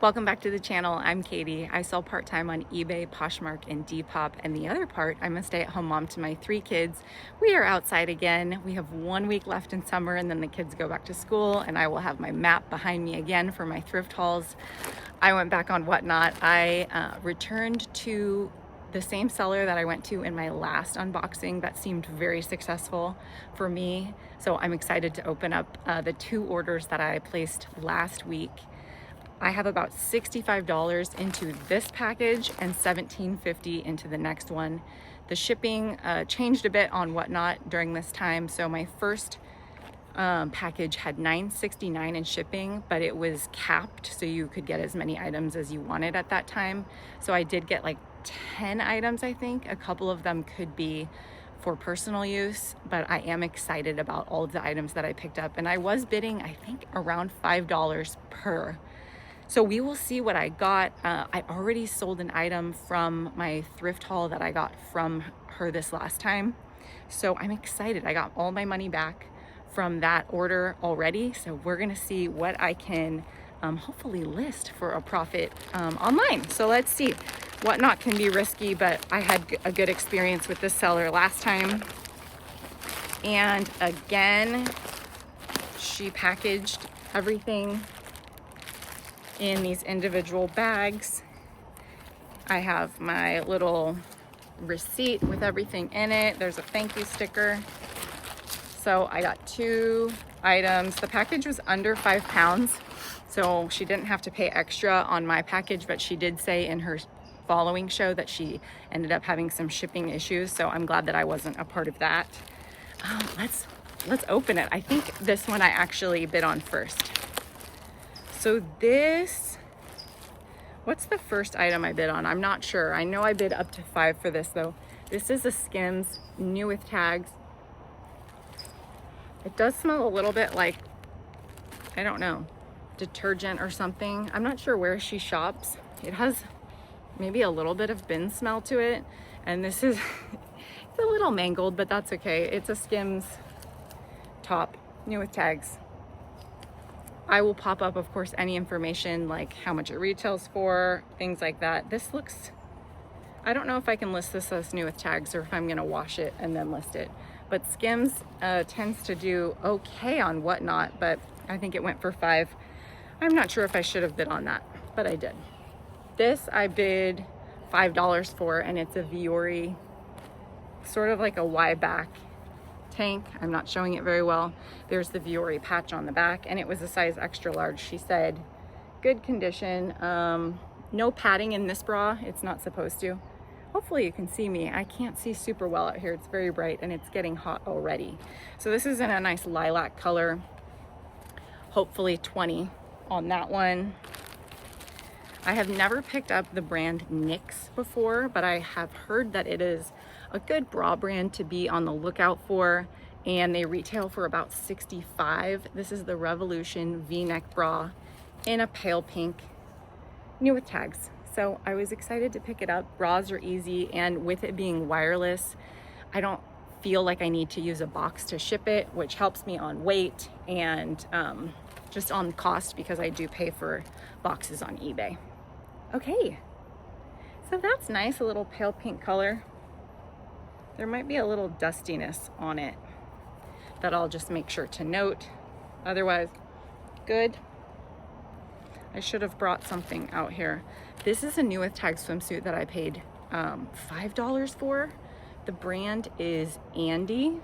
Welcome back to the channel. I'm Katie. I sell part-time on eBay, Poshmark, and Depop, and the other part, I'm a stay-at-home mom to my 3 kids. We are outside again. We have 1 week left in summer, and then the kids go back to school, and I will have my map behind me again for my thrift hauls. I went back on Whatnot. I returned to the same seller that I went to in my last unboxing that seemed very successful for me. So I'm excited to open up the 2 orders that I placed last week. I have about $65 into this package and $17.50 into the next one. The shipping changed a bit on Whatnot during this time. So my first package had $9.69 in shipping, but it was capped, so you could get as many items as you wanted at that time. So I did get like 10 items, I think. A couple of them could be for personal use, but I am excited about all of the items that I picked up. And I was bidding, I think, around $5 per. So we will see what I got. I already sold an item from my thrift haul that I got from her this last time. So I'm excited. I got all my money back from that order already. So we're gonna see what I can hopefully list for a profit online. So let's see. Whatnot can be risky, but I had a good experience with this seller last time. And again, she packaged everything in these individual bags. I have my little receipt with everything in it. There's a thank you sticker. So I got 2 items. The package was under 5 pounds, so she didn't have to pay extra on my package, but she did say in her following show that she ended up having some shipping issues, so I'm glad that I wasn't a part of that. Let's open it. I think this one I actually bid on first. So this, what's the first item I bid on? I'm not sure. I know I bid up to 5 for this though. This is a Skims, new with tags. It does smell a little bit like, I don't know, detergent or something. I'm not sure where she shops. It has maybe a little bit of bin smell to it. And this is, it's a little mangled, but that's okay. It's a Skims top, new with tags. I will pop up, of course, any information like how much it retails for, things like that. This looks, I don't know if I can list this as new with tags or if I'm gonna wash it and then list it. But Skims tends to do okay on Whatnot, but I think it went for 5. I'm not sure if I should have bid on that, but I did. This I bid $5 for, and it's a Viore, sort of like a Y back tank. I'm not showing it very well. There's the Viore patch on the back, and it was a size extra large. She said good condition. No padding in this bra. It's not supposed to. Hopefully you can see me. I can't see super well out here. It's very bright and it's getting hot already. So this is in a nice lilac color. Hopefully 20 on that one. I have never picked up the brand NYX before, but I have heard that it is a good bra brand to be on the lookout for, and they retail for about $65. This is the Revolution V-neck bra in a pale pink, new with tags. So I was excited to pick it up. Bras are easy, and with it being wireless, I don't feel like I need to use a box to ship it, which helps me on weight and just on cost, because I do pay for boxes on eBay. Okay, so that's nice, a little pale pink color. There might be a little dustiness on it that I'll just make sure to note. Otherwise, good. I should have brought something out here. This is a new with tag swimsuit that I paid $5 for. The brand is Andy,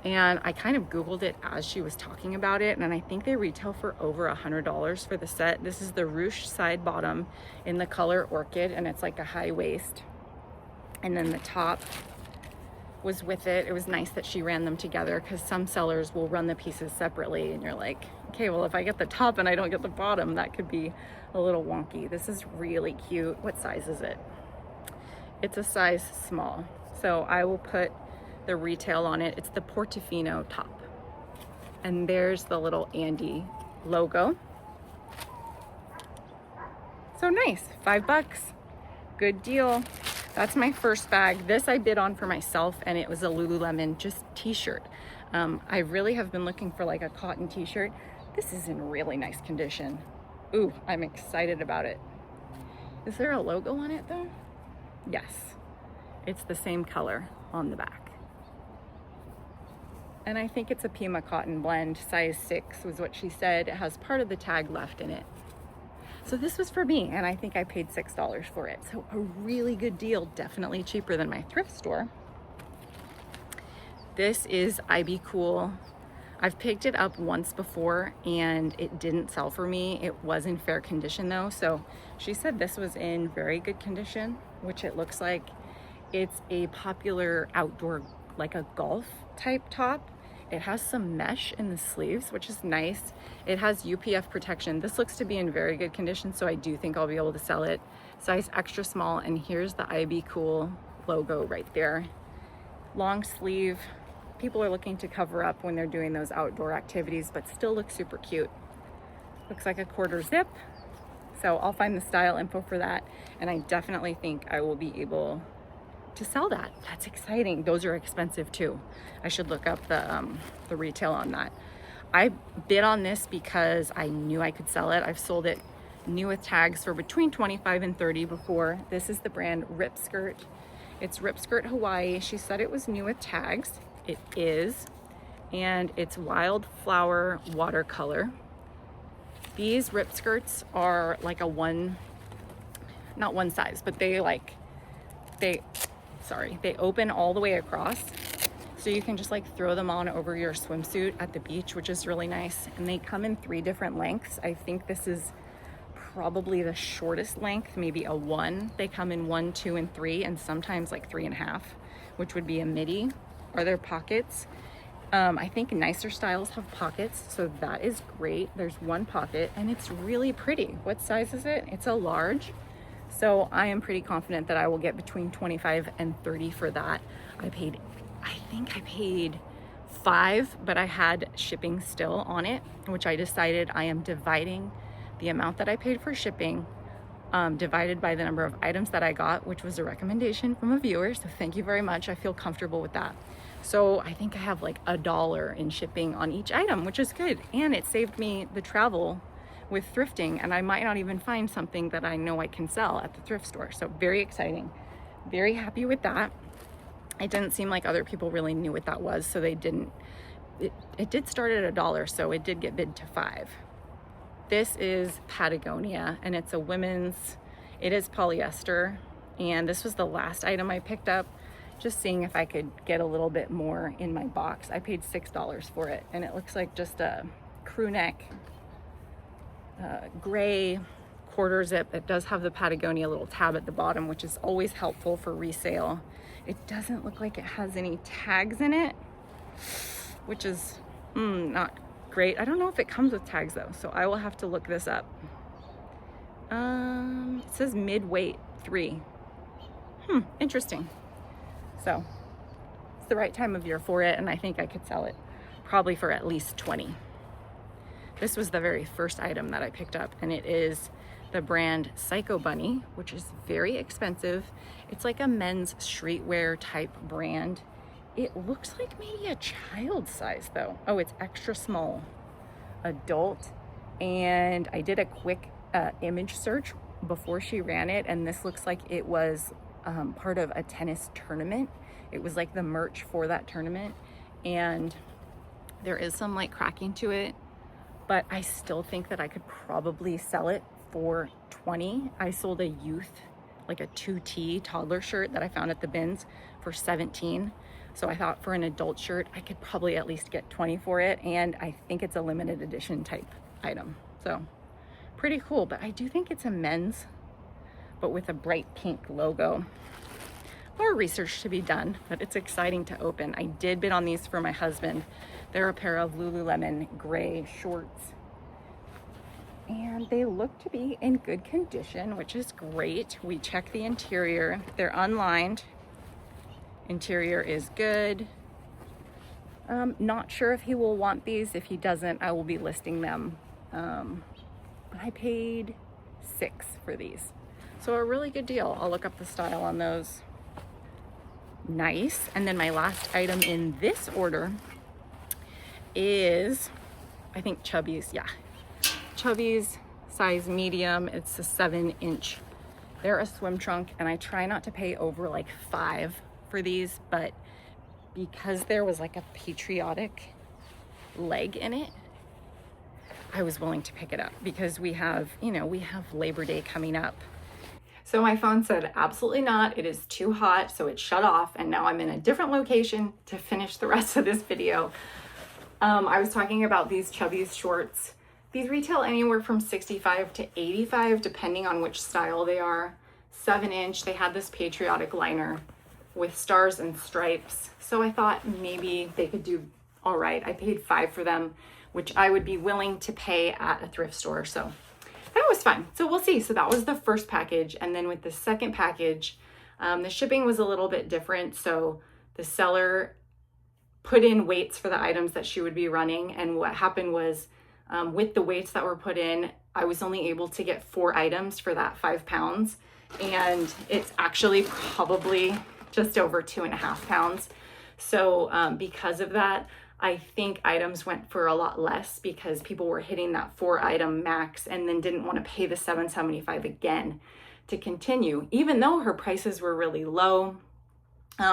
and I kind of Googled it as she was talking about it, and I think they retail for over $100 for the set. This is the ruche side bottom in the color orchid, and it's like a high waist. And then the top was with it. It was nice that she ran them together, because some sellers will run the pieces separately and you're like, okay, well, if I get the top and I don't get the bottom, that could be a little wonky. This is really cute. What size is it? It's a size small. So I will put the retail on it. It's the Portofino top. And there's the little Andy logo. So nice, $5. Good deal. That's my first bag. This I bid on for myself, and it was a Lululemon just t-shirt. I really have been looking for like a cotton t-shirt. This is in really nice condition. Ooh, I'm excited about it. Is there a logo on it though? Yes, it's the same color on the back. And I think it's a Pima cotton blend, size 6 was what she said. It has part of the tag left in it. So this was for me, and I think I paid $6 for it. So a really good deal, definitely cheaper than my thrift store. This is IB Cool. I've picked it up once before and it didn't sell for me. It was in fair condition though. So she said this was in very good condition, which it looks like. It's a popular outdoor, like a golf type top. It has some mesh in the sleeves, which is nice. It has UPF protection. This looks to be in very good condition, so I do think I'll be able to sell it. Size extra small, and here's the IB Cool logo right there. Long sleeve. People are looking to cover up when they're doing those outdoor activities, but still looks super cute. Looks like a quarter zip. So I'll find the style info for that, and I definitely think I will be able to sell that. That's exciting. Those are expensive too. I should look up the retail on that. I bid on this because I knew I could sell it. I've sold it new with tags for between 25 and 30 before. This is the brand Rip Skirt. It's Rip Skirt Hawaii. She said it was new with tags. It is, and it's wildflower watercolor. These Rip Skirts are like a not one size, but they open all the way across. So you can just like throw them on over your swimsuit at the beach, which is really nice. And they come in 3 different lengths. I think this is probably the shortest length, maybe a 1. They come in 1, 2, and 3, and sometimes like 3.5, which would be a midi. Are there pockets? I think nicer styles have pockets, so that is great. There's 1 pocket, and it's really pretty. What size is it? It's a large. So I am pretty confident that I will get between 25 and 30 for that. I think I paid $5, but I had shipping still on it, which I decided I am dividing the amount that I paid for shipping divided by the number of items that I got, which was a recommendation from a viewer. So thank you very much. I feel comfortable with that. So I think I have like $1 in shipping on each item, which is good. And it saved me the travel with thrifting, and I might not even find something that I know I can sell at the thrift store. So very exciting. Very happy with that. It didn't seem like other people really knew what that was, so they didn't. It did start at $1, so it did get bid to $5. This is Patagonia, and it's a women's, it is polyester, and this was the last item I picked up, just seeing if I could get a little bit more in my box. I paid $6 for it, and it looks like just a crew neck, gray quarter zip. It does have the Patagonia little tab at the bottom, which is always helpful for resale. It doesn't look like it has any tags in it, which is not great. I don't know if it comes with tags though, so I will have to look this up. It says mid-weight 3. Interesting. So it's the right time of year for it, and I think I could sell it probably for at least 20. This was the very first item that I picked up, and it is the brand Psycho Bunny, which is very expensive. It's like a men's streetwear type brand. It looks like maybe a child size though. Oh, it's extra small, adult. And I did a quick image search before she ran it, and this looks like it was part of a tennis tournament. It was like the merch for that tournament, and there is some like cracking to it, but I still think that I could probably sell it for 20. I sold a youth, like a 2T toddler shirt that I found at the bins for 17. So I thought for an adult shirt, I could probably at least get 20 for it. And I think it's a limited edition type item. So pretty cool, but I do think it's a men's, but with a bright pink logo. More research to be done, but it's exciting to open. I did bid on these for my husband. They're a pair of Lululemon gray shorts, and they look to be in good condition, which is great. We checked the interior. They're unlined. Interior is good. Not sure if he will want these. If he doesn't, I will be listing them. But I paid $6 for these. So a really good deal. I'll look up the style on those. Nice. And then my last item in this order is, I think Chubbies. Yeah. Chubbies size medium. It's a 7-inch. They're a swim trunk, and I try not to pay over like $5 for these, but because there was like a patriotic leg in it, I was willing to pick it up because we have, you know, we have Labor Day coming up. So my phone said, absolutely not, it is too hot, so it shut off, and now I'm in a different location to finish the rest of this video. I was talking about these Chubbies shorts. These retail anywhere from $65 to $85, depending on which style they are. 7-inch, they had this patriotic liner with stars and stripes. So I thought maybe they could do all right. I paid $5 for them, which I would be willing to pay at a thrift store. So that was fun. So we'll see. So that was the first package. And then with the second package, the shipping was a little bit different. So the seller put in weights for the items that she would be running. And what happened was, with the weights that were put in, I was only able to get 4 items for that 5 pounds. And it's actually probably just over 2.5 pounds. So because of that, I think items went for a lot less because people were hitting that 4 item max and then didn't want to pay the $7.75 again to continue, even though her prices were really low.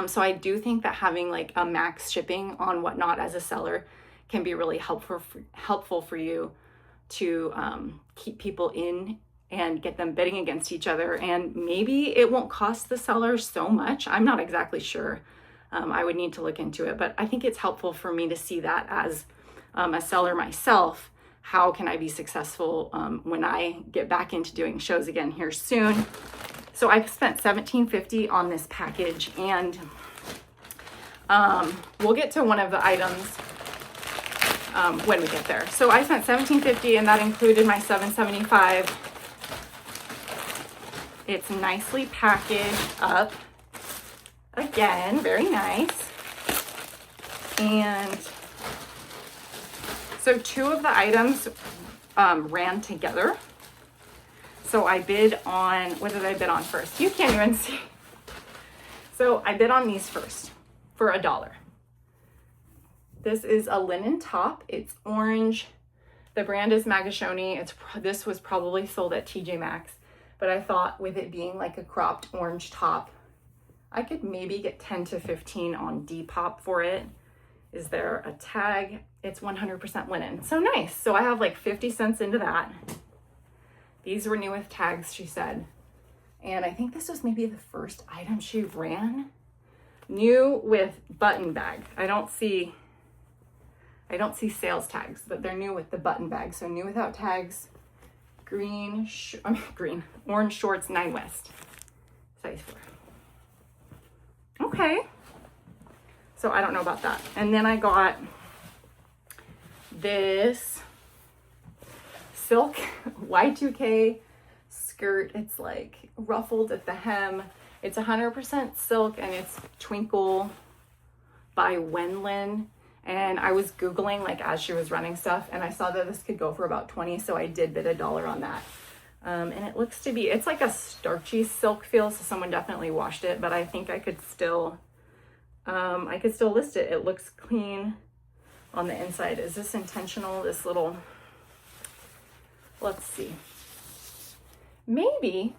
So I do think that having like a max shipping on whatnot as a seller can be really helpful for you to keep people in and get them bidding against each other. And maybe it won't cost the seller so much. I'm not exactly sure. I would need to look into it, but I think it's helpful for me to see that as a seller myself. How can I be successful when I get back into doing shows again here soon? So I spent $17.50 on this package, and we'll get to one of the items when we get there. So I spent $17.50, and that included my $7.75. It's nicely packaged up. Again, very nice. And so 2 of the items ran together. So I bid on, what did I bid on first? You can't even see. So I bid on these first for $1. This is a linen top. It's orange. The brand is Magashoni. This was probably sold at TJ Maxx, but I thought with it being like a cropped orange top, I could maybe get 10 to 15 on Depop for it. Is there a tag? It's 100% linen. So nice. So I have like 50 cents into that. These were new with tags, she said. And I think this was maybe the first item she ran. New with button bag. I don't see sales tags, but they're new with the button bag. So new without tags. Orange shorts, 9 West. Size 4. Okay. So I don't know about that. And then I got this silk Y2K skirt. It's like ruffled at the hem. It's 100% silk, and it's Twinkle by Wenlin. And I was Googling like as she was running stuff, and I saw that this could go for about $20, so I did bid $1 on that. And it looks to be, it's like a starchy silk feel, so someone definitely washed it, but I think I could still list it. It looks clean on the inside. Is this intentional? This little, let's see. Maybe,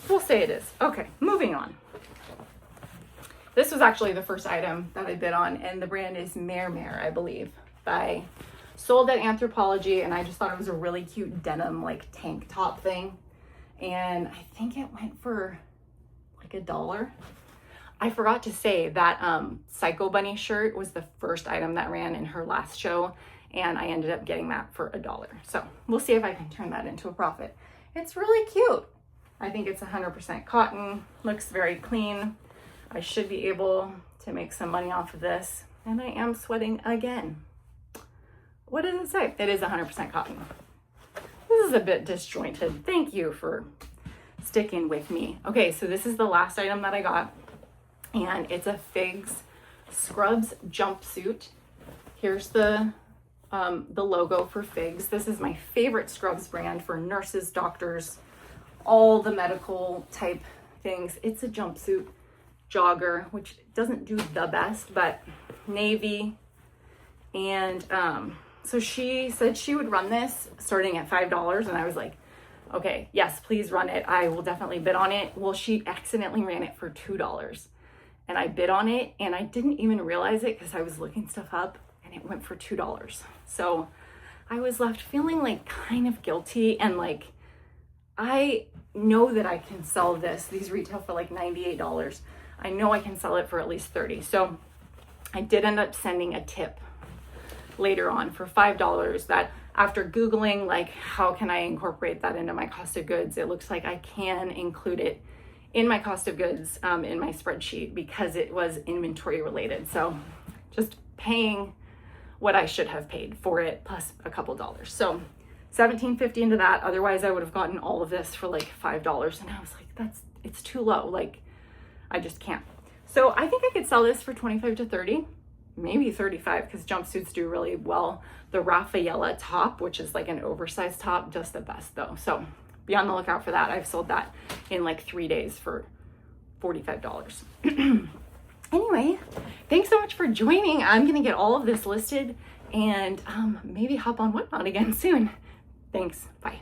we'll say it is. Okay, moving on. This was actually the first item that I bid on, and the brand is Mare, I believe, sold at Anthropologie, and I just thought it was a really cute denim like tank top thing, and I think it went for like $1. I forgot to say that Psycho Bunny shirt was the first item that ran in her last show, and I ended up getting that for $1. So we'll see if I can turn that into a profit. It's really cute. I think it's 100% cotton, looks very clean. I should be able to make some money off of this, and I am sweating again. What does it say? It is 100% cotton. This is a bit disjointed. Thank you for sticking with me. Okay, so this is the last item that I got, and it's a Figs Scrubs jumpsuit. Here's the logo for Figs. This is my favorite scrubs brand for nurses, doctors, all the medical type things. It's a jumpsuit jogger, which doesn't do the best, but navy and So she said she would run this starting at $5, and I was like, okay, yes, please run it. I will definitely bid on it. Well, she accidentally ran it for $2, and I bid on it, and I didn't even realize it because I was looking stuff up, and it went for $2. So I was left feeling like kind of guilty, and like, I know that I can sell these retail for like $98. I know I can sell it for at least $30. So I did end up sending a tip later on for $5 that after Googling, like, how can I incorporate that into my cost of goods? It looks like I can include it in my cost of goods in my spreadsheet because it was inventory related. So just paying what I should have paid for it plus a couple dollars. So $17.50 into that. Otherwise I would have gotten all of this for like $5. And I was like, it's too low. Like, I just can't. So I think I could sell this for 25 to 30, maybe 35, because jumpsuits do really well. The Rafaela top, which is like an oversized top, does the best though. So be on the lookout for that. I've sold that in like 3 days for $45. Anyway, thanks so much for joining. I'm gonna get all of this listed and maybe hop on Whatnot again soon. Thanks, bye.